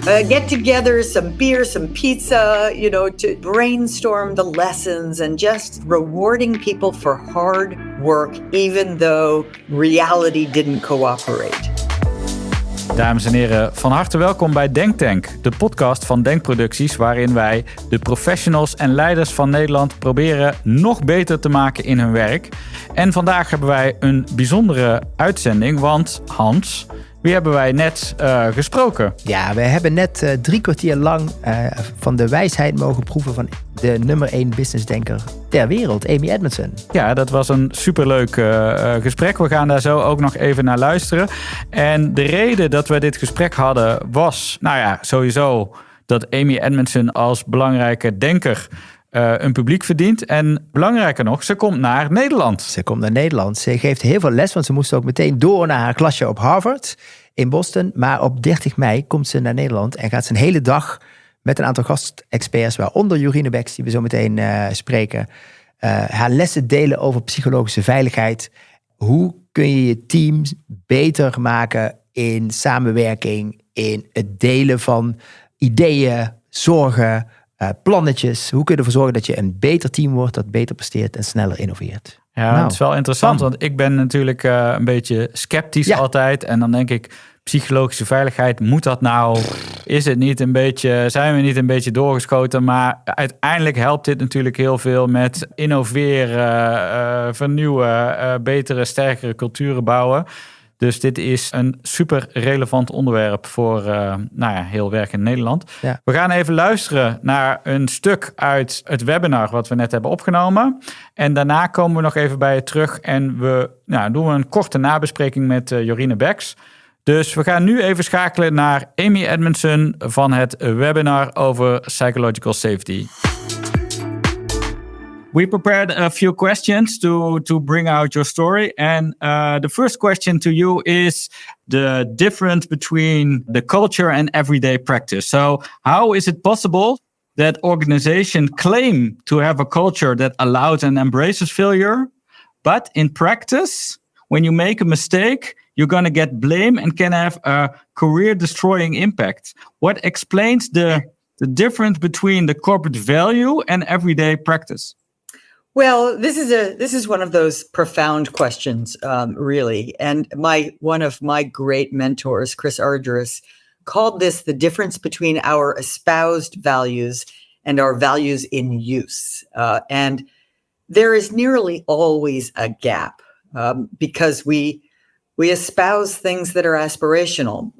get together, some beer, some pizza, to brainstorm the lessons and just rewarding people for hard work, even though reality didn't cooperate. Dames en heren, van harte welkom bij DenkTank, de podcast van DenkProducties, waarin wij de professionals en leiders van Nederland proberen nog beter te maken in hun werk. En vandaag hebben wij een bijzondere uitzending, want Hans, wie hebben wij net gesproken? Ja, we hebben net 3 kwartier lang van de wijsheid mogen proeven van de nummer 1 businessdenker ter wereld, Amy Edmondson. Ja, dat was een superleuk gesprek. We gaan daar zo ook nog even naar luisteren. En de reden dat we dit gesprek hadden was, sowieso dat Amy Edmondson als belangrijke denker een publiek verdient. En belangrijker nog, ze komt naar Nederland. Ze geeft heel veel les, want ze moest ook meteen door naar haar klasje op Harvard in Boston. Maar op 30 mei komt ze naar Nederland en gaat ze een hele dag met een aantal gastexperts, waaronder Jorine Becks, die we zo meteen spreken, haar lessen delen over psychologische veiligheid. Hoe kun je je team beter maken in samenwerking, in het delen van ideeën, zorgen, plannetjes. Hoe kun je ervoor zorgen dat je een beter team wordt, dat beter presteert en sneller innoveert? Ja, het is wel interessant, want ik ben natuurlijk een beetje sceptisch altijd. En dan denk ik, psychologische veiligheid, moet dat nou? Is het niet een beetje, zijn we niet een beetje doorgeschoten? Maar uiteindelijk helpt dit natuurlijk heel veel met innoveren, vernieuwen, betere, sterkere culturen bouwen. Dus dit is een super relevant onderwerp voor heel werk in Nederland. Ja. We gaan even luisteren naar een stuk uit het webinar wat we net hebben opgenomen. En daarna komen we nog even bij je terug en doen we een korte nabespreking met Jorine Becks. Dus we gaan nu even schakelen naar Amy Edmondson van het webinar over psychological safety. We prepared a few questions to bring out your story. And the first question to you is the difference between the culture and everyday practice. So how is it possible that organizations claim to have a culture that allows and embraces failure, but in practice, when you make a mistake, you're going to get blame and can have a career-destroying impact? What explains the difference between the corporate value and everyday practice? Well, this is one of those profound questions, really. And one of my great mentors, Chris Argyris, called this the difference between our espoused values and our values in use. And there is nearly always a gap because we espouse things that are aspirational.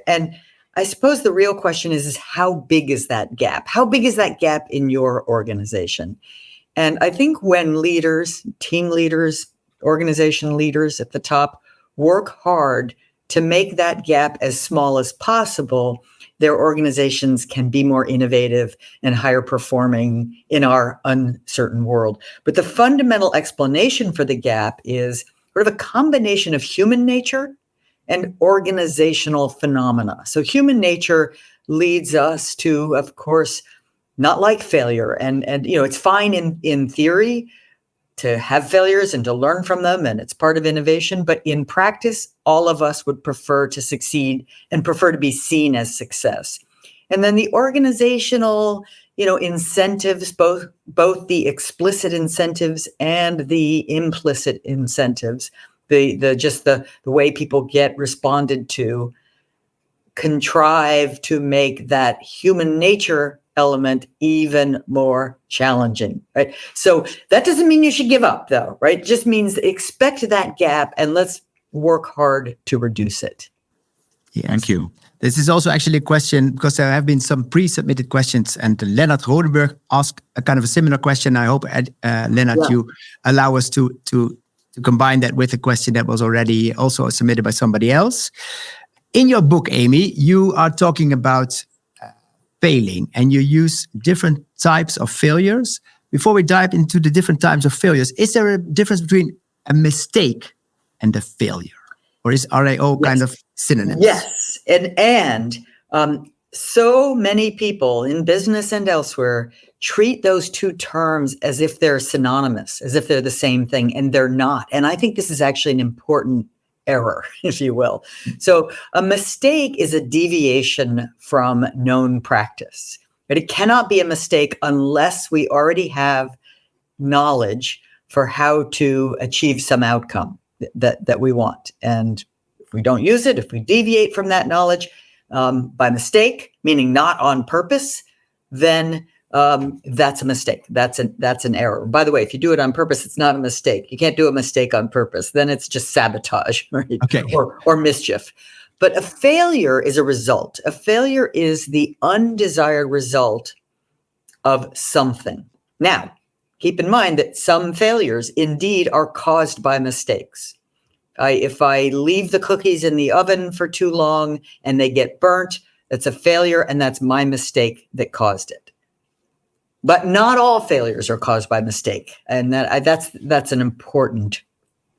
And I suppose the real question is how big is that gap? How big is that gap in your organization? And I think when leaders, team leaders, organization leaders at the top work hard to make that gap as small as possible, their organizations can be more innovative and higher performing in our uncertain world. But the fundamental explanation for the gap is sort of a combination of human nature and organizational phenomena. So human nature leads us to, of course, not like failure. And it's fine in theory to have failures and to learn from them, and it's part of innovation. But in practice, all of us would prefer to succeed and prefer to be seen as success. And then the organizational, incentives, both the explicit incentives and the implicit incentives, the way people get responded to, contrive to make that human nature element even more challenging, right? So that doesn't mean you should give up, though, right? It just means expect that gap and let's work hard to reduce it. Yes. Thank you. This is also actually a question because there have been some pre-submitted questions, and Lennart Rodenburg asked a kind of a similar question. I hope, Lennart, you allow us to combine that with a question that was already also submitted by somebody else. In your book, Amy, you are talking about failing, and you use different types of failures. Before we dive into the different types of failures, is there a difference between a mistake and a failure? Or are they all kind of synonyms? Yes, and so many people in business and elsewhere treat those two terms as if they're synonymous, as if they're the same thing, and they're not. And I think this is actually an important error, if you will. So a mistake is a deviation from known practice, but it cannot be a mistake unless we already have knowledge for how to achieve some outcome that we want. And if we don't use it, if we deviate from that knowledge by mistake, meaning not on purpose, then that's a mistake. That's an error. By the way, if you do it on purpose, it's not a mistake. You can't do a mistake on purpose. Then it's just sabotage, right? Okay. Or mischief. But a failure is a result. A failure is the undesired result of something. Now, keep in mind that some failures indeed are caused by mistakes. If I leave the cookies in the oven for too long and they get burnt, that's a failure, and that's my mistake that caused it. But not all failures are caused by mistake, and that's an important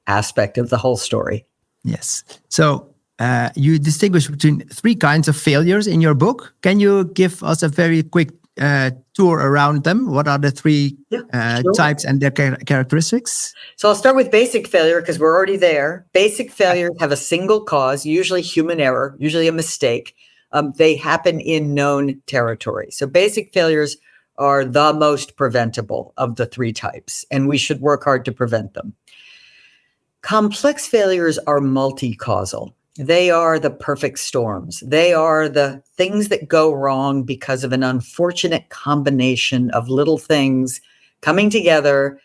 aspect of the whole story. Yes. So you distinguish between 3 kinds of failures in your book. Can you give us a very quick tour around them? What are the 3 types and their characteristics? So I'll start with basic failure because we're already there. Basic failures have a single cause, usually human error, usually a mistake. They happen in known territory. So basic failures are the most preventable of the 3 types, and we should work hard to prevent them. Complex failures are multi-causal. They are the perfect storms. They are the things that go wrong because of an unfortunate combination of little things coming together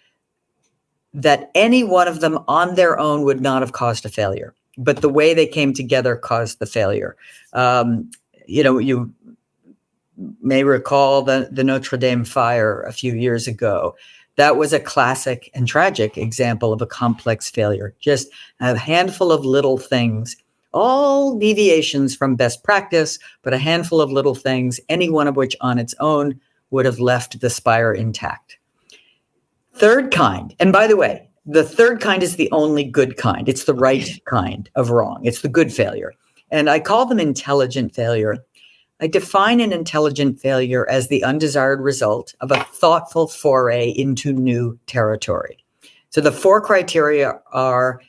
that any one of them on their own would not have caused a failure. But the way they came together caused the failure. You may recall the Notre Dame fire a few years ago. That was a classic and tragic example of a complex failure. Just a handful of little things, all deviations from best practice, but a handful of little things, any one of which on its own would have left the spire intact. Third kind, and by the way, the third kind is the only good kind. It's the right kind of wrong. It's the good failure. And I call them intelligent failure. I define an intelligent failure as the undesired result of a thoughtful foray into new territory. So the 4 criteria are: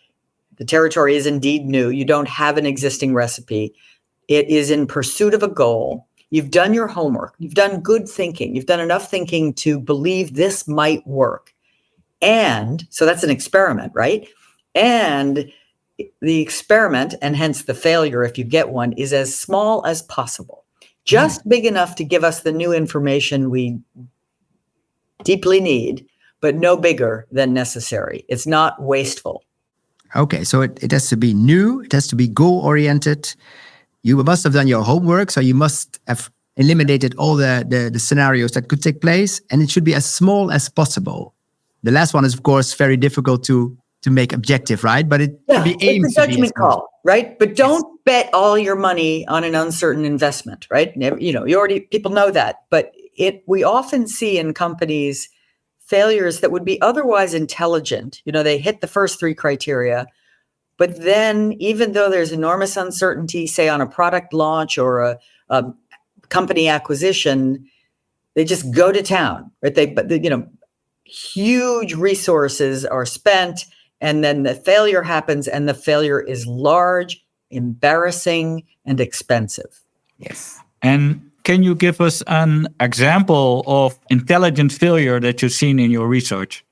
the territory is indeed new. You don't have an existing recipe. It is in pursuit of a goal. You've done your homework. You've done good thinking. You've done enough thinking to believe this might work. And so that's an experiment, right? And the experiment, and hence the failure if you get one, is as small as possible. Just big enough to give us the new information we deeply need, but no bigger than necessary. It's not wasteful. Okay, so it has to be new. It has to be goal-oriented. You must have done your homework, so you must have eliminated all the scenarios that could take place, and it should be as small as possible. The last one is, of course, very difficult to make objective, right? But it should be aimed it's a judgment call, right? But don't bet all your money on an uncertain investment, right? People know that, but we often see in companies failures that would be otherwise intelligent. They hit the first 3 criteria, but then even though there's enormous uncertainty, say on a product launch or a company acquisition, they just go to town, right? Huge resources are spent, and then the failure happens, and the failure is large, embarrassing, and expensive. Yes. And can you give us an example of intelligent failure that you've seen in your research?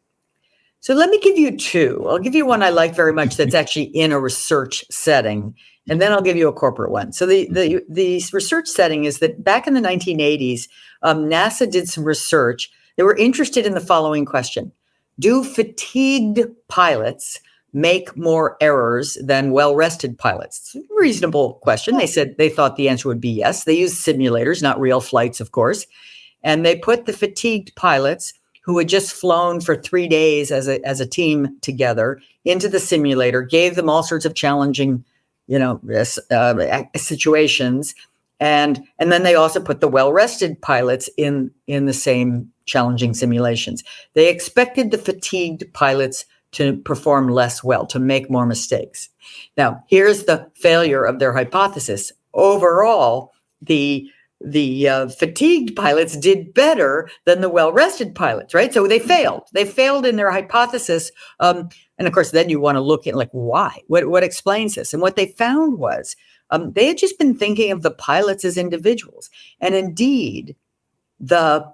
So let me give you 2. I'll give you one I like very much that's actually in a research setting, and then I'll give you a corporate one. So the research setting is that back in the 1980s, NASA did some research. They were interested in the following question: do fatigued pilots make more errors than well-rested pilots? It's a reasonable question. They said they thought the answer would be yes. They used simulators, not real flights, of course. And they put the fatigued pilots who had just flown for 3 days as a team together into the simulator, gave them all sorts of challenging, situations. And then they also put the well-rested pilots in the same challenging simulations. They expected the fatigued pilots to perform less well, to make more mistakes. Now, here's the failure of their hypothesis. Overall, the fatigued pilots did better than the well-rested pilots, right? So they failed. They failed in their hypothesis. And of course, then you want to look at like, why? What explains this? And what they found was they had just been thinking of the pilots as individuals. And indeed, the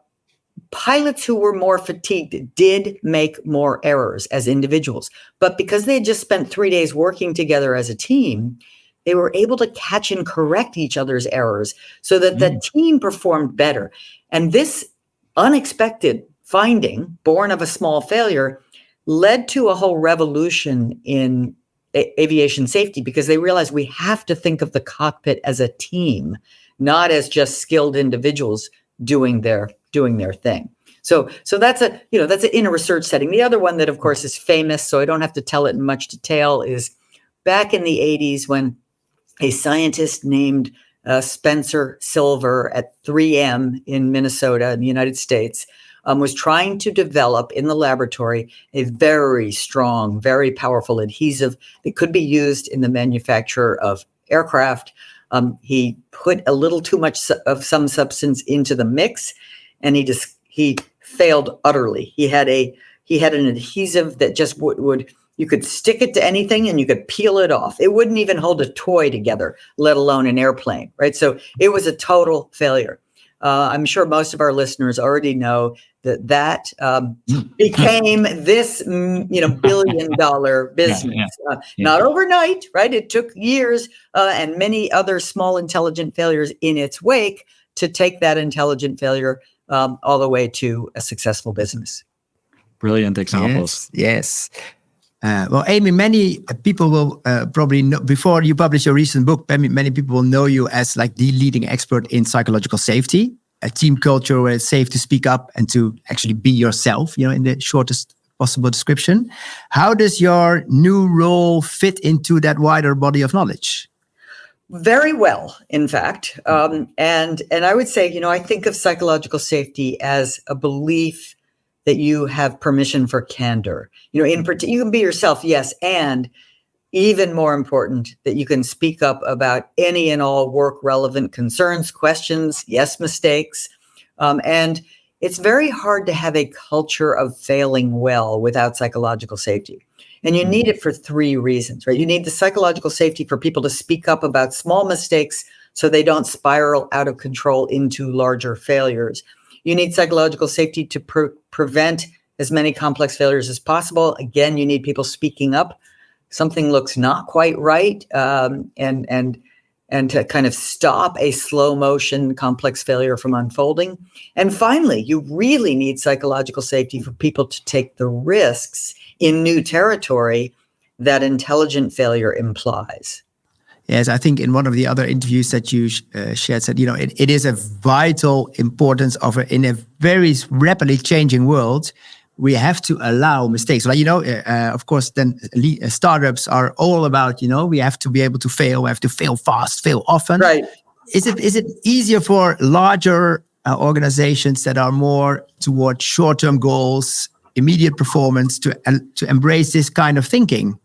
pilots who were more fatigued did make more errors as individuals. But because they had just spent 3 days working together as a team, they were able to catch and correct each other's errors so that the team performed better. And this unexpected finding, born of a small failure, led to a whole revolution in aviation safety, because they realized we have to think of the cockpit as a team, not as just skilled individuals doing their thing. So that's in a research setting. The other one that, of course, is famous, so I don't have to tell it in much detail, is back in the 80s when a scientist named Spencer Silver at 3M in Minnesota in the United States was trying to develop in the laboratory a very strong, very powerful adhesive that could be used in the manufacture of aircraft. He put a little too much of some substance into the mix, and he failed utterly. He had an adhesive that just would you could stick it to anything and you could peel it off. It wouldn't even hold a toy together, let alone an airplane, right? So it was a total failure. I'm sure most of our listeners already know that became this, $1 billion business. Not overnight, right? It took years and many other small intelligent failures in its wake to take that intelligent failure all the way to a successful business. Brilliant examples. Yes. Well, Amy, many people will probably know, before you publish your recent book, many people will know you as like the leading expert in psychological safety, a team culture where it's safe to speak up and to actually be yourself, in the shortest possible description. How does your new role fit into that wider body of knowledge? Very well, in fact. And I would say, I think of psychological safety as a belief that you have permission for candor. You can be yourself, yes, and even more important, that you can speak up about any and all work-relevant concerns, questions, yes, mistakes. And it's very hard to have a culture of failing well without psychological safety. And you need it for 3 reasons, right? You need the psychological safety for people to speak up about small mistakes so they don't spiral out of control into larger failures. You need psychological safety to prevent as many complex failures as possible. Again, you need people speaking up. Something looks not quite right, and to kind of stop a slow motion complex failure from unfolding. And finally, you really need psychological safety for people to take the risks in new territory that intelligent failure implies. Yes, I think in one of the other interviews that you shared said, it is a vital importance in a very rapidly changing world. We have to allow mistakes. Of course, then startups are all about, we have to be able to fail. We have to fail fast, fail often. Right. Is it easier for larger organizations that are more towards short-term goals, immediate performance to embrace this kind of thinking?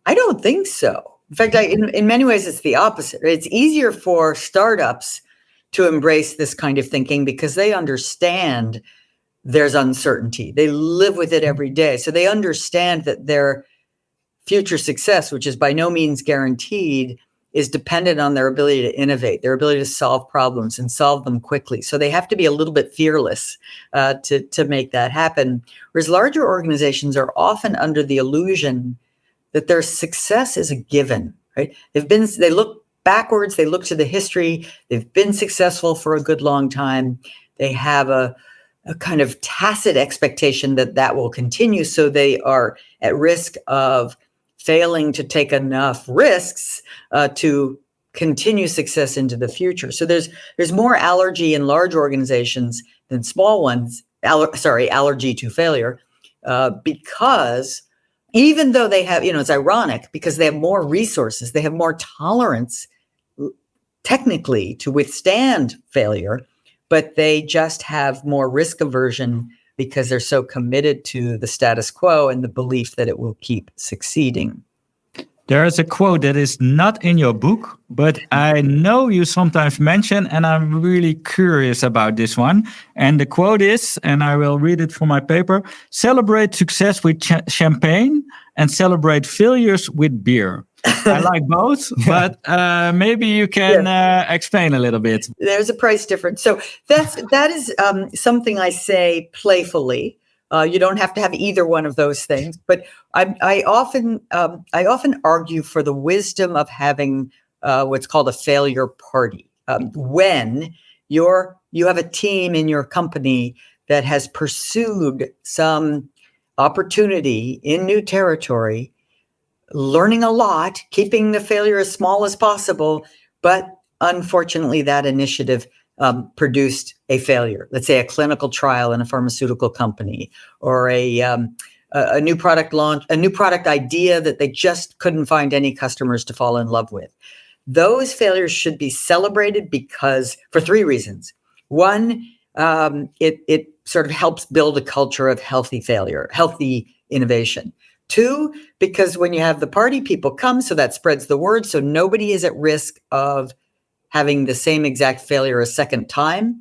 I don't think so. In fact, in many ways, it's the opposite. It's easier for startups to embrace this kind of thinking because they understand there's uncertainty. They live with it every day. So they understand that their future success, which is by no means guaranteed, is dependent on their ability to innovate, their ability to solve problems and solve them quickly. So they have to be a little bit fearless to make that happen. Whereas larger organizations are often under the illusion that their success is a given, right? They look backwards, they look to the history, they've been successful for a good long time. They have a kind of tacit expectation that will continue. So they are at risk of failing to take enough risks to continue success into the future. So there's more allergy in large organizations than small ones, allergy to failure, because even though they have, it's ironic because they have more resources, they have more tolerance technically to withstand failure, but they just have more risk aversion because they're so committed to the status quo and the belief that it will keep succeeding. There is a quote that is not in your book, but I know you sometimes mention, and I'm really curious about this one. And the quote is, and I will read it from my paper: celebrate success with champagne and celebrate failures with beer. I like both, but maybe you can explain a little bit. There's a price difference. So that is something I say playfully. You don't have to have either one of those things, but I often argue for the wisdom of having what's called a failure party. When you have a team in your company that has pursued some opportunity in new territory, learning a lot, keeping the failure as small as possible, but unfortunately that initiative produced a failure. Let's say a clinical trial in a pharmaceutical company, or a new product launch, a new product idea that they just couldn't find any customers to fall in love with. Those failures should be celebrated for three reasons. One, it sort of helps build a culture of healthy failure, healthy innovation. Two, because when you have the party, people come, so that spreads the word, so nobody is at risk of having the same exact failure a second time,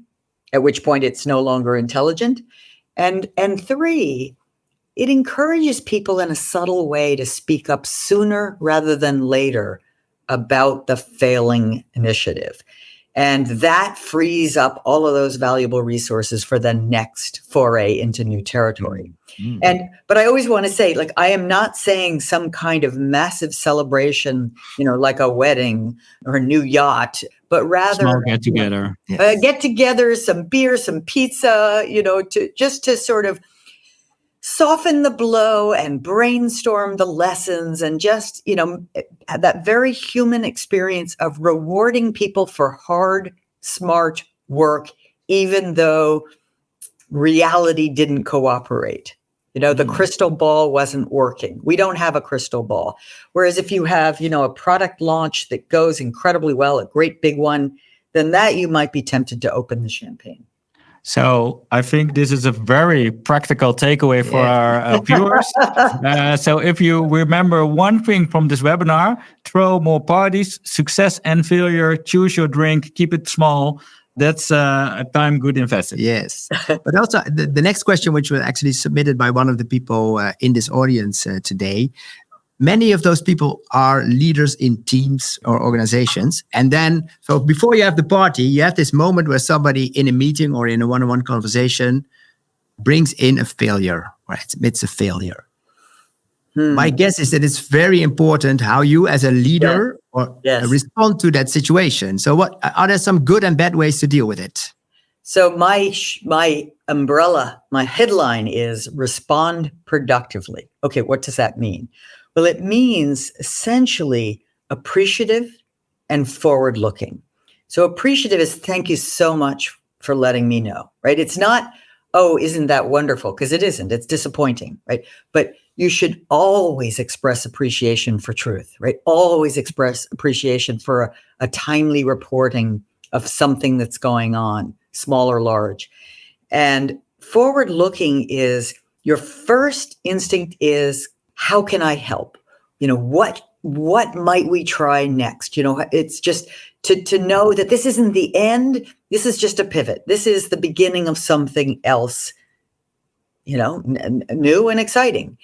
at which point it's no longer intelligent. And three, it encourages people in a subtle way to speak up sooner rather than later about the failing initiative. And that frees up all of those valuable resources for the next foray into new territory. Mm-hmm. But I always want to say, like, I am not saying some kind of massive celebration, like a wedding or a new yacht, but rather small get together. Get together, some beer, some pizza, to sort of soften the blow and brainstorm the lessons, and just, that very human experience of rewarding people for hard, smart work, even though reality didn't cooperate. The crystal ball wasn't working. We don't have a crystal ball. Whereas if you have, a product launch that goes incredibly well, a great big one, then that you might be tempted to open the champagne. So I think this is a very practical takeaway for our viewers. So if you remember one thing from this webinar, throw more parties, success and failure, choose your drink, keep it small. That's a time good invested. Yes. But also the next question, which was actually submitted by one of the people in this audience today, many of those people are leaders in teams or organizations. And then, so before you have the party, you have this moment where somebody in a meeting or in a one-on-one conversation brings in a failure, or admits a failure. My guess is that it's very important how you as a leader respond to that situation. So what are there some good and bad ways to deal with it? So my umbrella, my headline is respond productively. Okay, what does that mean? Well, it means essentially appreciative and forward-looking. So appreciative is thank you so much for letting me know, right? It's not, oh, isn't that wonderful? Because it isn't. It's disappointing, right? But you should always express appreciation for truth, right? Always express appreciation for a timely reporting of something that's going on, small or large. And forward-looking is your first instinct is, how can I help? What might we try next? It's just to know that this isn't the end. This is just a pivot. This is the beginning of something else, new and exciting.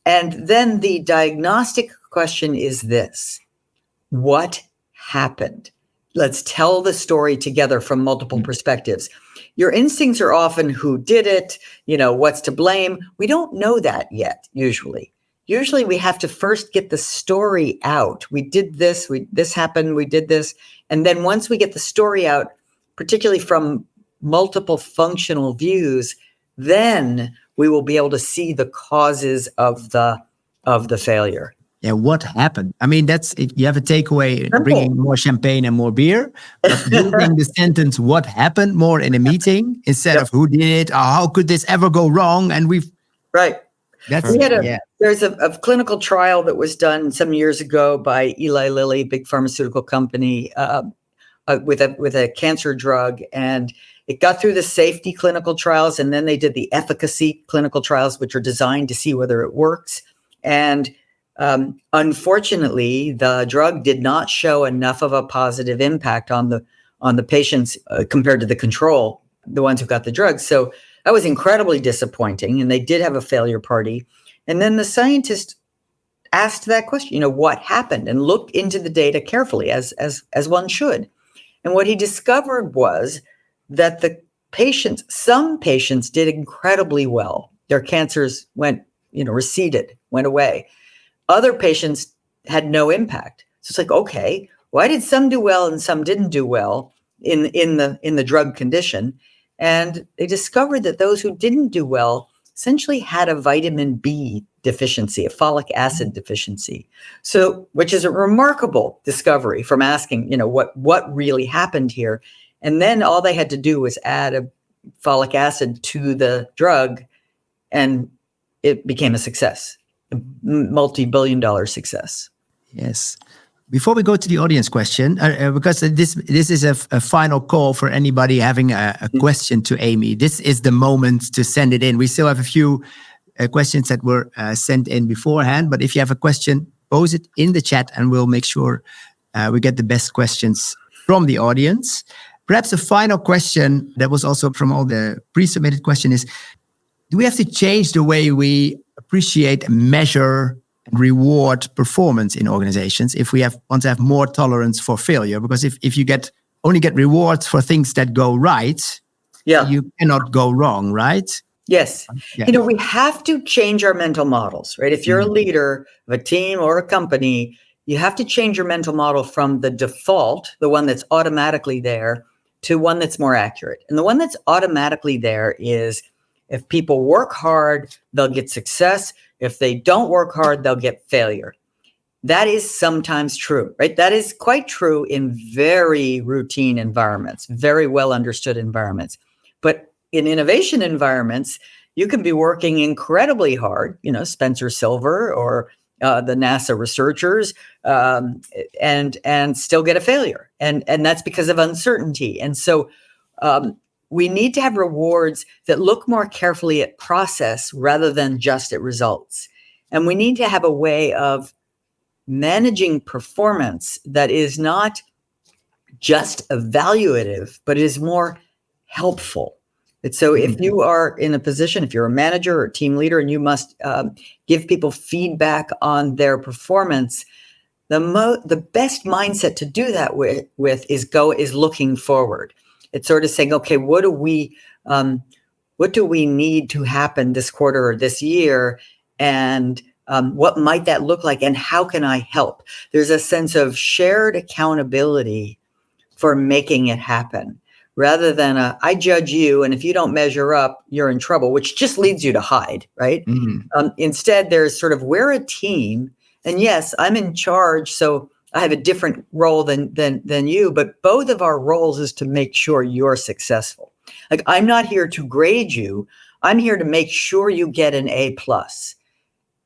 And then the diagnostic question is this: what happened? Let's tell the story together from multiple perspectives. Your instincts are often who did it, what's to blame. We don't know that yet, usually. Usually we have to first get the story out. We did this, this happened, we did this. And then once we get the story out, particularly from multiple functional views, then we will be able to see the causes of the failure. Yeah, what happened? I mean, you have a takeaway, Simple. Bringing more champagne and more beer, but using the sentence "what happened" more in a meeting instead of "who did it" or "how could this ever go wrong?" And right. There's a clinical trial that was done some years ago by Eli Lilly, big pharmaceutical company, with a cancer drug, and it got through the safety clinical trials, and then they did the efficacy clinical trials, which are designed to see whether it works. And Unfortunately, the drug did not show enough of a positive impact on the patients compared to the control, the ones who got the drug. So that was incredibly disappointing, and they did have a failure party. And then the scientist asked that question, what happened, and looked into the data carefully, as one should. And what he discovered was that some patients did incredibly well. Their cancers receded, went away. Other patients had no impact. So it's like, okay, why did some do well and some didn't do well in the drug condition? And they discovered that those who didn't do well essentially had a vitamin B deficiency, a folic acid deficiency. So, which is a remarkable discovery from asking, what really happened here. And then all they had to do was add a folic acid to the drug, and it became a success, a multi-billion-dollar success. Yes. Before we go to the audience question, because this is a final call for anybody having a question to Amy. This is the moment to send it in. We still have a few questions that were sent in beforehand, but if you have a question, pose it in the chat and we'll make sure we get the best questions from the audience. Perhaps a final question that was also from all the pre-submitted question is, do we have to change the way we appreciate, measure, and reward performance in organizations if we want to have more tolerance for failure? Because if you only get rewards for things that go right, you cannot go wrong, right? Yes. Yeah. We have to change our mental models, right? If you're a leader of a team or a company, you have to change your mental model from the default, the one that's automatically there, to one that's more accurate. And the one that's automatically there is, if people work hard, they'll get success. If they don't work hard, they'll get failure. That is sometimes true, right? That is quite true in very routine environments, very well understood environments. But in innovation environments, you can be working incredibly hard, Spencer Silver or the NASA researchers, and still get a failure. And that's because of uncertainty. And so we need to have rewards that look more carefully at process rather than just at results. And we need to have a way of managing performance that is not just evaluative, but is more helpful. And so if you are in a position, if you're a manager or team leader, and you must give people feedback on their performance, the best mindset to do that with is looking forward. It's sort of saying, okay, what do we need to happen this quarter or this year, and what might that look like, and how can I help? There's a sense of shared accountability for making it happen, rather than I judge you, and if you don't measure up, you're in trouble, which just leads you to hide, right? Instead, there's sort of, we're a team, and yes, I'm in charge, so I have a different role than you, but both of our roles is to make sure you're successful. Like, I'm not here to grade you. I'm here to make sure you get an A+.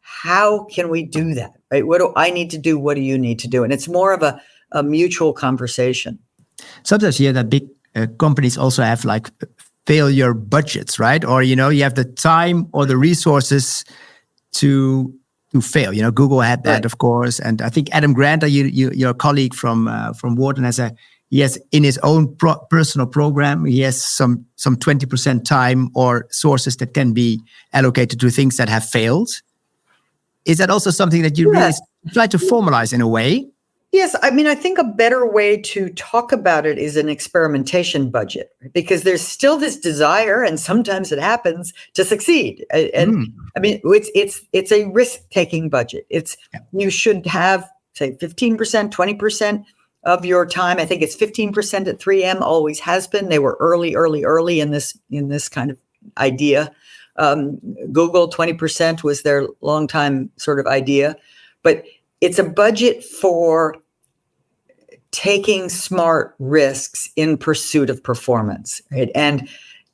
How can we do that, right? What do I need to do? What do you need to do? And it's more of a mutual conversation. Sometimes you hear that big companies also have like failure budgets, right? Or, you have the time or the resources to fail. Google had that, right, of course. And I think Adam Grant, your colleague from Wharton, he has in his own personal program, he has some 20% time or sources that can be allocated to things that have failed. Is that also something that you really try to formalize in a way? Yes. I mean, I think a better way to talk about it is an experimentation budget, because there's still this desire, and sometimes it happens, to succeed. And I mean, it's a risk-taking budget. You should have, say, 15%, 20% of your time. I think it's 15% at 3M, always has been. They were early in this kind of idea. Google, 20% was their longtime sort of idea. But it's a budget for taking smart risks in pursuit of performance, right? And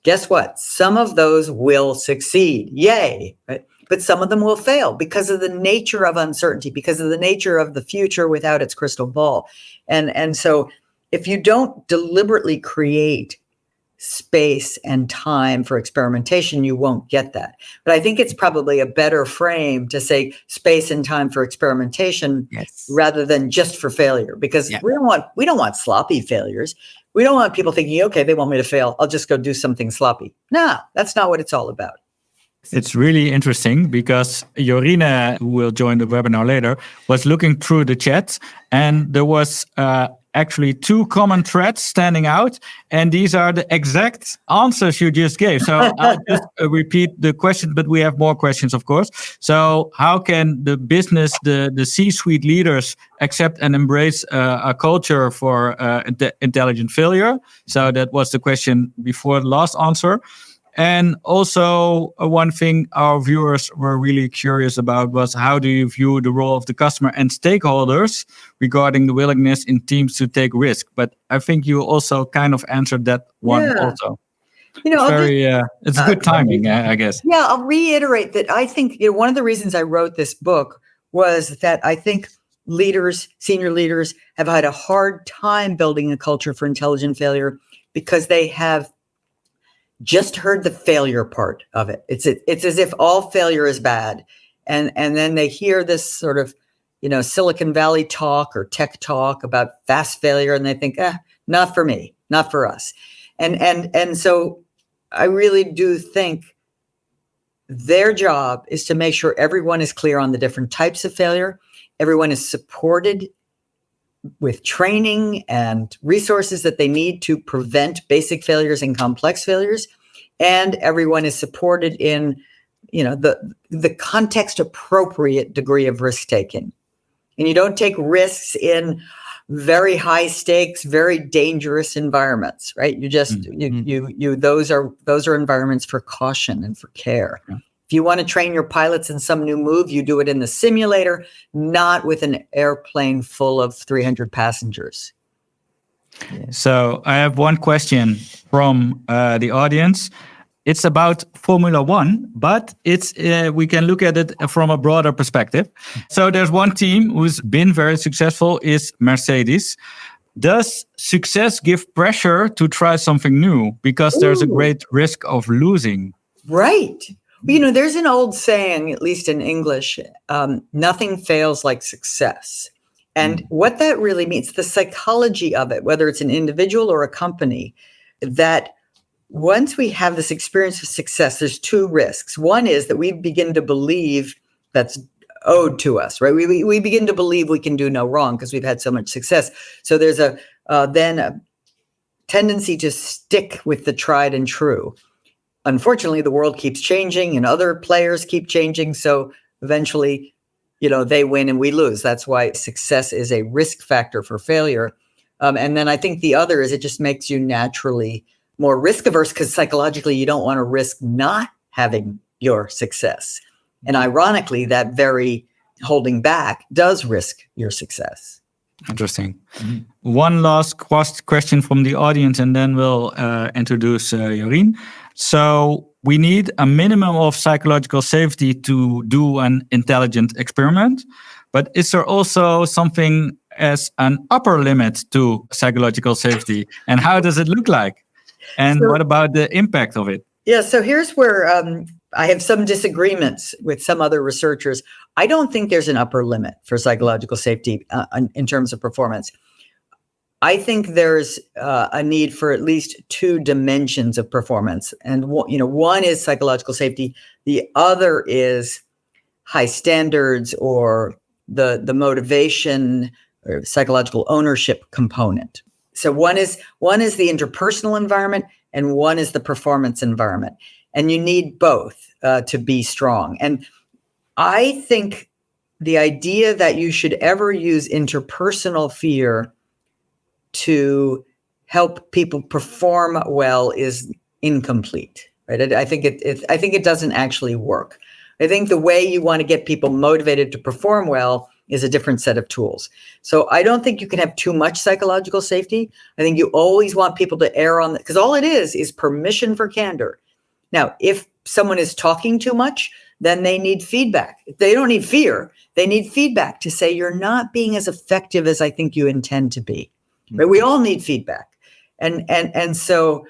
guess what? Some of those will succeed. Yay, right? But some of them will fail because of the nature of uncertainty, because of the nature of the future without its crystal ball. And so if you don't deliberately create space and time for experimentation, you won't get that. But I think it's probably a better frame to say space and time for experimentation rather than just for failure, because we don't want sloppy failures. We don't want people thinking, okay, they want me to fail, I'll just go do something sloppy. No, that's not what it's all about. It's really interesting because Jorine, who will join the webinar later, was looking through the chat, and there was actually 2 common threads standing out, and these are the exact answers you just gave. So I'll just repeat the question, but we have more questions, of course. So how can the business, the C-suite leaders accept and embrace a culture for intelligent failure? So that was the question before the last answer. And also one thing our viewers were really curious about was, how do you view the role of the customer and stakeholders regarding the willingness in teams to take risk? But I think you also kind of answered that one also. It's good timing, I guess. Yeah, I'll reiterate that I think one of the reasons I wrote this book was that I think leaders, senior leaders, have had a hard time building a culture for intelligent failure because they have just heard the failure part of it. It's as if all failure is bad. And then they hear this sort of, Silicon Valley talk or tech talk about fast failure, and they think, not for me, not for us. And so I really do think their job is to make sure everyone is clear on the different types of failure. Everyone is supported with training and resources that they need to prevent basic failures and complex failures. And everyone is supported in, the context appropriate degree of risk taking. And you don't take risks in very high stakes, very dangerous environments, right? You just, those are environments for caution and for care. Yeah. If you want to train your pilots in some new move, you do it in the simulator, not with an airplane full of 300 passengers. So I have one question from the audience. It's about Formula One, but we can look at it from a broader perspective. So there's one team who's been very successful, is Mercedes. Does success give pressure to try something new because there's a great risk of losing? Right. There's an old saying, at least in English, nothing fails like success. And what that really means, the psychology of it, whether it's an individual or a company, that once we have this experience of success, there's 2 risks. One is that we begin to believe that's owed to us, right? We begin to believe we can do no wrong because we've had so much success. So there's then a tendency to stick with the tried and true. Unfortunately, the world keeps changing and other players keep changing. So eventually, they win and we lose. That's why success is a risk factor for failure. And then I think the other is it just makes you naturally more risk averse because psychologically you don't want to risk not having your success. And ironically, that very holding back does risk your success. Interesting. Mm-hmm. One last question from the audience, and then we'll introduce Jorine. So we need a minimum of psychological safety to do an intelligent experiment. But is there also something as an upper limit to psychological safety? And how does it look like? And what about the impact of it? Yeah, so here's where I have some disagreements with some other researchers. I don't think there's an upper limit for psychological safety in terms of performance. I think there's a need for at least 2 dimensions of performance. And one is psychological safety. The other is high standards or the motivation or psychological ownership component. So one is the interpersonal environment and one is the performance environment. And you need both to be strong. And I think the idea that you should ever use interpersonal fear to help people perform well is incomplete, right? I think it doesn't actually work. I think the way you want to get people motivated to perform well is a different set of tools. So I don't think you can have too much psychological safety. I think you always want people to err on because all it is permission for candor. Now, if someone is talking too much, then they need feedback. They don't need fear. They need feedback to say, you're not being as effective as I think you intend to be. Right? We all need feedback. And so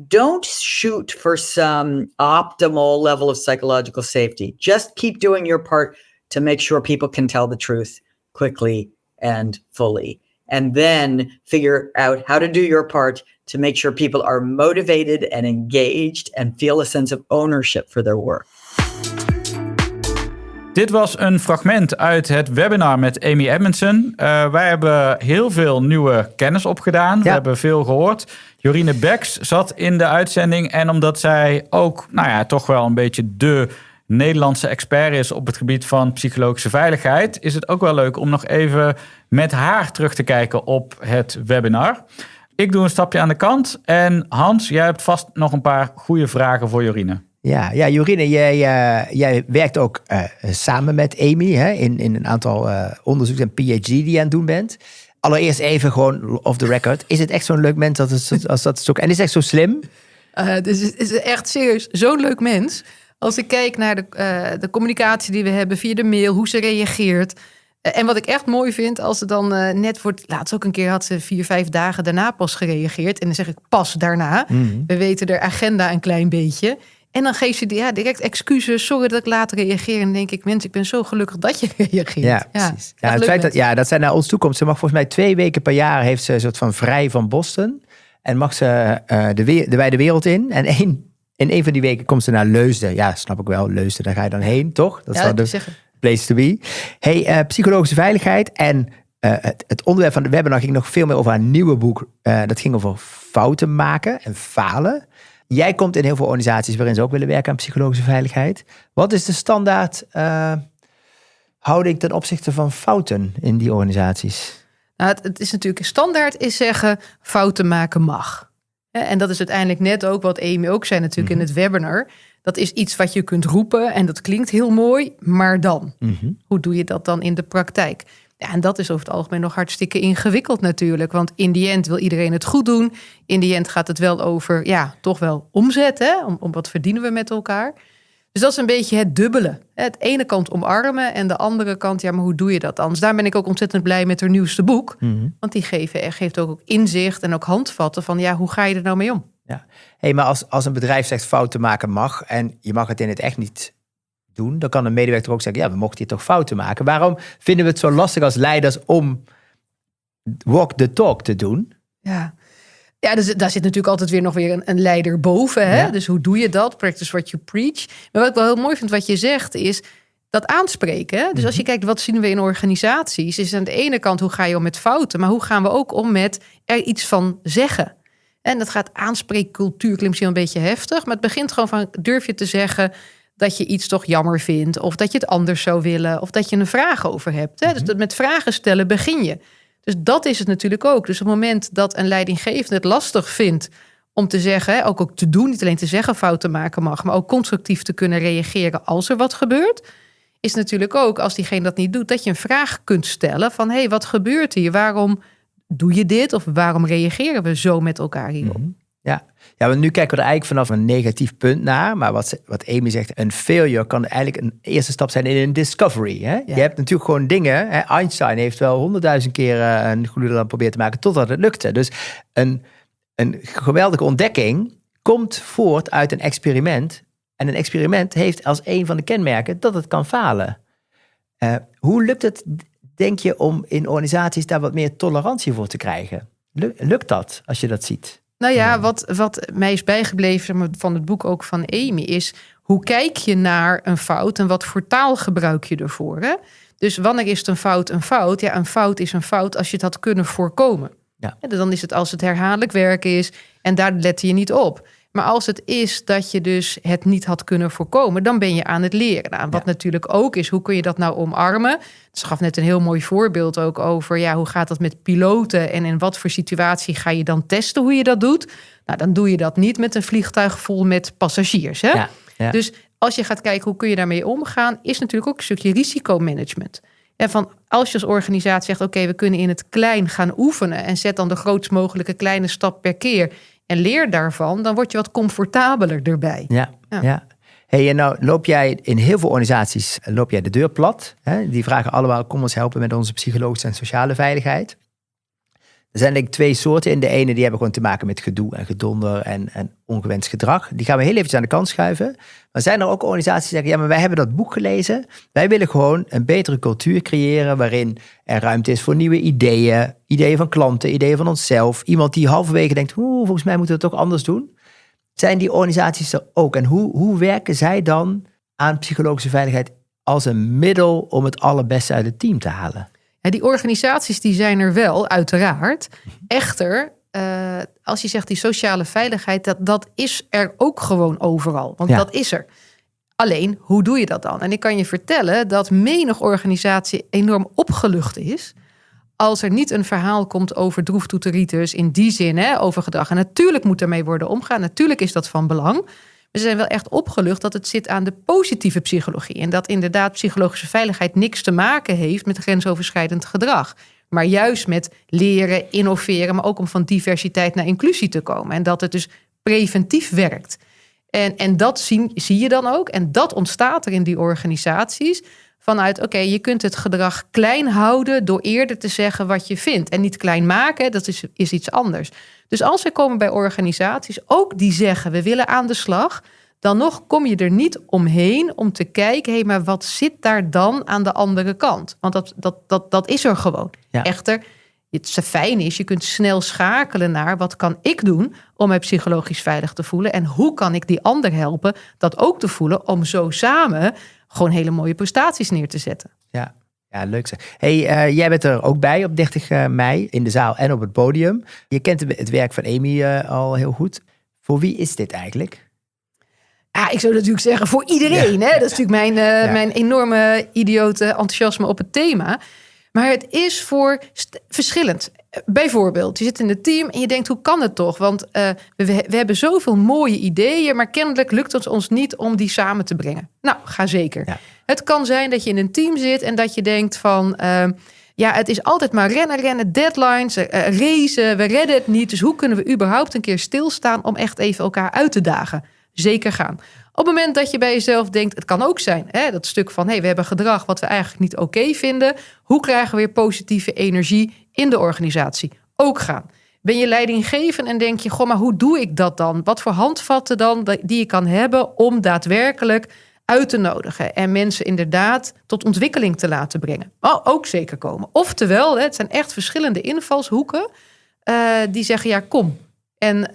Don't shoot for some optimal level of psychological safety. Just keep doing your part to make sure people can tell the truth quickly and fully. And then figure out how to do your part to make sure people are motivated and engaged and feel a sense of ownership for their work. Dit was een fragment uit het webinar met Amy Edmondson. Wij hebben heel veel nieuwe kennis opgedaan. We hebben veel gehoord. Jorine Becks zat in de uitzending. En omdat zij ook toch wel een beetje de Nederlandse expert is op het gebied van psychologische veiligheid, is het ook wel leuk om nog even met haar terug te kijken op het webinar. Ik doe een stapje aan de kant. En Hans, jij hebt vast nog een paar goede vragen voor Jorine. Ja, Jorine, jij werkt ook samen met Amy in een aantal onderzoeks- en PhD die je aan het doen bent. Allereerst even gewoon off the record. Is het echt zo'n leuk mens als dat is ook? En is het echt zo slim? Dus het is echt serieus zo'n leuk mens. Als ik kijk naar de communicatie die we hebben via de mail, hoe ze reageert. En wat ik echt mooi vind, als ze dan net wordt... Laatst ook een keer had ze 4-5 dagen daarna pas gereageerd. En dan zeg ik pas daarna. Mm-hmm. We weten de agenda een klein beetje. En dan geeft ze direct excuses. Sorry dat ik laat reageren. En dan denk ik, ik ben zo gelukkig dat je reageert. Ja, precies. Ja, het feit dat zij naar ons toe komt. Ze mag volgens mij 2 weken per jaar heeft ze een soort van vrij van Boston. En mag ze de wijde wereld in. En in een van die weken komt ze naar Leusden. Ja, snap ik wel. Leusden, daar ga je dan heen, toch? Dat is wel de place to be. Hey, psychologische veiligheid. En het onderwerp van de webinar ging nog veel meer over haar nieuwe boek. Dat ging over fouten maken en falen. Jij komt in heel veel organisaties waarin ze ook willen werken aan psychologische veiligheid. Wat is de standaard houding ten opzichte van fouten in die organisaties? Nou, het is natuurlijk standaard is zeggen, fouten maken mag. En dat is uiteindelijk net ook wat Amy ook zei natuurlijk in het webinar. Dat is iets wat je kunt roepen en dat klinkt heel mooi, maar dan? Hoe doe je dat dan in de praktijk? Ja, en dat is over het algemeen nog hartstikke ingewikkeld natuurlijk. Want in die end wil iedereen het goed doen. In die end gaat het wel over, toch wel omzet. Hè? Om wat verdienen we met elkaar. Dus dat is een beetje het dubbele. Het ene kant omarmen en de andere kant, maar hoe doe je dat dan? Dus daar ben ik ook ontzettend blij met haar nieuwste boek. Want die geeft ook inzicht en ook handvatten van, hoe ga je er nou mee om? Ja. Hey, maar als een bedrijf zegt fouten maken mag en je mag het in het echt niet doen, dan kan een medewerker ook zeggen, we mochten hier toch fouten maken. Waarom vinden we het zo lastig als leiders om walk the talk te doen? Ja, dus daar zit natuurlijk altijd weer nog weer een leider boven. Hè? Ja. Dus hoe doe je dat? Practice what you preach. Maar wat ik wel heel mooi vind wat je zegt is dat aanspreken. Hè? Dus als je kijkt wat zien we in organisaties, is aan de ene kant hoe ga je om met fouten, maar hoe gaan we ook om met er iets van zeggen? En dat gaat aanspreekcultuur, klinkt misschien een beetje heftig, maar het begint gewoon van durf je te zeggen dat je iets toch jammer vindt, of dat je het anders zou willen, of dat je een vraag over hebt. Hè? Dus met vragen stellen begin je. Dus dat is het natuurlijk ook. Dus op het moment dat een leidinggevende het lastig vindt om te zeggen, ook te doen, niet alleen te zeggen fouten maken mag, maar ook constructief te kunnen reageren als er wat gebeurt, is natuurlijk ook, als diegene dat niet doet, dat je een vraag kunt stellen van, wat gebeurt hier? Waarom doe je dit? Of waarom reageren we zo met elkaar hierop? Ja, want nu kijken we er eigenlijk vanaf een negatief punt naar. Maar wat Amy zegt, een failure kan eigenlijk een eerste stap zijn in een discovery. Hè? Ja. Je hebt natuurlijk gewoon dingen. Hè? Einstein heeft wel 100.000 keer een gloeilamp geprobeerd te maken totdat het lukte. Dus een geweldige ontdekking komt voort uit een experiment. En een experiment heeft als een van de kenmerken dat het kan falen. Hoe lukt het, denk je, om in organisaties daar wat meer tolerantie voor te krijgen? Lukt dat als je dat ziet? Nou ja, wat mij is bijgebleven van het boek ook van Amy is, hoe kijk je naar een fout en wat voor taal gebruik je ervoor? Hè? Dus wanneer is het een fout een fout? Ja, een fout is een fout als je het had kunnen voorkomen. Ja. Dan is het als het herhaaldelijk werken is en daar lette je niet op. Maar als het is dat je dus het niet had kunnen voorkomen, dan ben je aan het leren. Nou, wat natuurlijk ook is, hoe kun je dat nou omarmen? Ze gaf net een heel mooi voorbeeld ook over, hoe gaat dat met piloten en in wat voor situatie ga je dan testen hoe je dat doet? Nou, dan doe je dat niet met een vliegtuig vol met passagiers. Hè? Ja. Dus als je gaat kijken hoe kun je daarmee omgaan, is natuurlijk ook een stukje risicomanagement. En van als je als organisatie zegt, oké, we kunnen in het klein gaan oefenen en zet dan de grootst mogelijke kleine stap per keer en leer daarvan, dan word je wat comfortabeler erbij. Ja. Hey, en nou loop jij in heel veel organisaties de deur plat. Hè? Die vragen allemaal, kom ons helpen met onze psychologische en sociale veiligheid. Er zijn denk ik 2 soorten. In de ene die hebben gewoon te maken met gedoe en gedonder en ongewenst gedrag. Die gaan we heel eventjes aan de kant schuiven. Maar zijn er ook organisaties die zeggen, ja, maar wij hebben dat boek gelezen. Wij willen gewoon een betere cultuur creëren waarin er ruimte is voor nieuwe ideeën. Ideeën van klanten, ideeën van onszelf. Iemand die halverwege denkt, volgens mij moeten we het toch anders doen. Zijn die organisaties er ook? En hoe werken zij dan aan psychologische veiligheid als een middel om het allerbeste uit het team te halen? Ja, die organisaties die zijn er wel, uiteraard. Echter, als je zegt die sociale veiligheid, dat is er ook gewoon overal. Want dat is er. Alleen, hoe doe je dat dan? En ik kan je vertellen dat menig organisatie enorm opgelucht is als er niet een verhaal komt over droeftoeteritis in die zin, over gedrag. En natuurlijk moet ermee worden omgaan. Natuurlijk is dat van belang. Maar ze zijn wel echt opgelucht dat het zit aan de positieve psychologie. En dat inderdaad psychologische veiligheid niks te maken heeft met grensoverschrijdend gedrag. Maar juist met leren, innoveren, maar ook om van diversiteit naar inclusie te komen. En dat het dus preventief werkt. En dat zie je dan ook. En dat ontstaat er in die organisaties. Vanuit, oké, je kunt het gedrag klein houden door eerder te zeggen wat je vindt. En niet klein maken, dat is iets anders. Dus als we komen bij organisaties, ook die zeggen, we willen aan de slag, dan nog kom je er niet omheen om te kijken, maar wat zit daar dan aan de andere kant? Want dat is er gewoon. Ja. Echter, het fijn is, je kunt snel schakelen naar wat kan ik doen om mij psychologisch veilig te voelen en hoe kan ik die ander helpen dat ook te voelen om zo samen gewoon hele mooie prestaties neer te zetten. Ja, leuk zeg. Hey, jij bent er ook bij op 30 mei in de zaal en op het podium. Je kent het werk van Amy al heel goed. Voor wie is dit eigenlijk? Ja, ik zou natuurlijk zeggen voor iedereen. Ja. Hè? Dat is natuurlijk mijn enorme idiote enthousiasme op het thema. Maar het is voor verschillend. Bijvoorbeeld, je zit in het team en je denkt, hoe kan het toch? Want we hebben zoveel mooie ideeën, maar kennelijk lukt het ons niet om die samen te brengen. Nou, ga zeker. Ja. Het kan zijn dat je in een team zit en dat je denkt van, het is altijd maar rennen, deadlines, racen, we redden het niet. Dus hoe kunnen we überhaupt een keer stilstaan om echt even elkaar uit te dagen? Zeker gaan. Op het moment dat je bij jezelf denkt, het kan ook zijn, dat stuk van, we hebben gedrag wat we eigenlijk niet oké vinden. Hoe krijgen we weer positieve energie in de organisatie? Ook gaan. Ben je leidinggevend en denk je, maar hoe doe ik dat dan? Wat voor handvatten dan die je kan hebben om daadwerkelijk uit te nodigen en mensen inderdaad tot ontwikkeling te laten brengen? Ook zeker komen. Oftewel, het zijn echt verschillende invalshoeken die zeggen, kom. En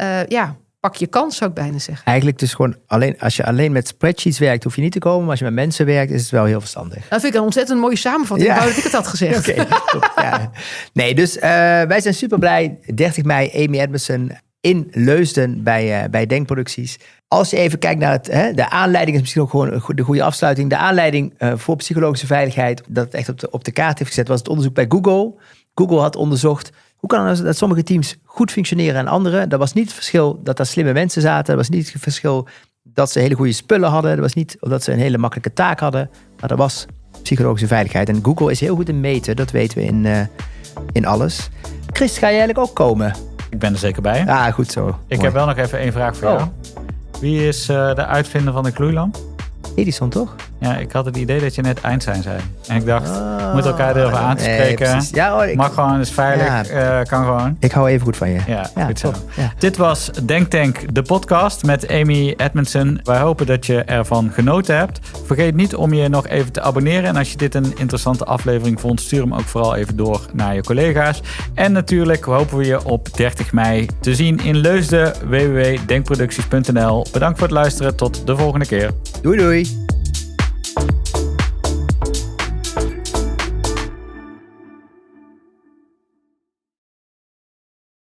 pak je kans, zou ik bijna zeggen. Eigenlijk dus gewoon, als je alleen met spreadsheets werkt, hoef je niet te komen. Maar als je met mensen werkt, is het wel heel verstandig. Dat vind ik een ontzettend mooie samenvatting. Ik wou dat ik het had gezegd. Okay, ja. Nee, dus wij zijn super blij. 30 mei, Amy Edmondson in Leusden bij DenkProducties. Als je even kijkt naar de aanleiding, is misschien ook gewoon de goede afsluiting. De aanleiding voor psychologische veiligheid, dat het echt op de kaart heeft gezet, was het onderzoek bij Google. Google had onderzocht, hoe kan het dat sommige teams goed functioneren en andere? Dat was niet het verschil dat daar slimme mensen zaten. Dat was niet het verschil dat ze hele goede spullen hadden. Dat was niet dat ze een hele makkelijke taak hadden. Maar dat was psychologische veiligheid. En Google is heel goed in meten. Dat weten we in alles. Chris, ga je eigenlijk ook komen? Ik ben er zeker bij. Ah, goed zo. Ik heb wel nog even 1 vraag voor jou. Wie is de uitvinder van de gloeilamp? Edison, toch? Ja, ik had het idee dat je net Einstein zei. En ik dacht, moet elkaar durven aan te spreken. Mag gewoon, is veilig, kan gewoon. Ik hou even goed van je. Ja, goed zo. Ja. Dit was DenkTank, de podcast met Amy Edmondson. Wij hopen dat je ervan genoten hebt. Vergeet niet om je nog even te abonneren. En als je dit een interessante aflevering vond, stuur hem ook vooral even door naar je collega's. En natuurlijk hopen we je op 30 mei te zien in Leusden, www.denkproducties.nl. Bedankt voor het luisteren. Tot de volgende keer. Doei doei.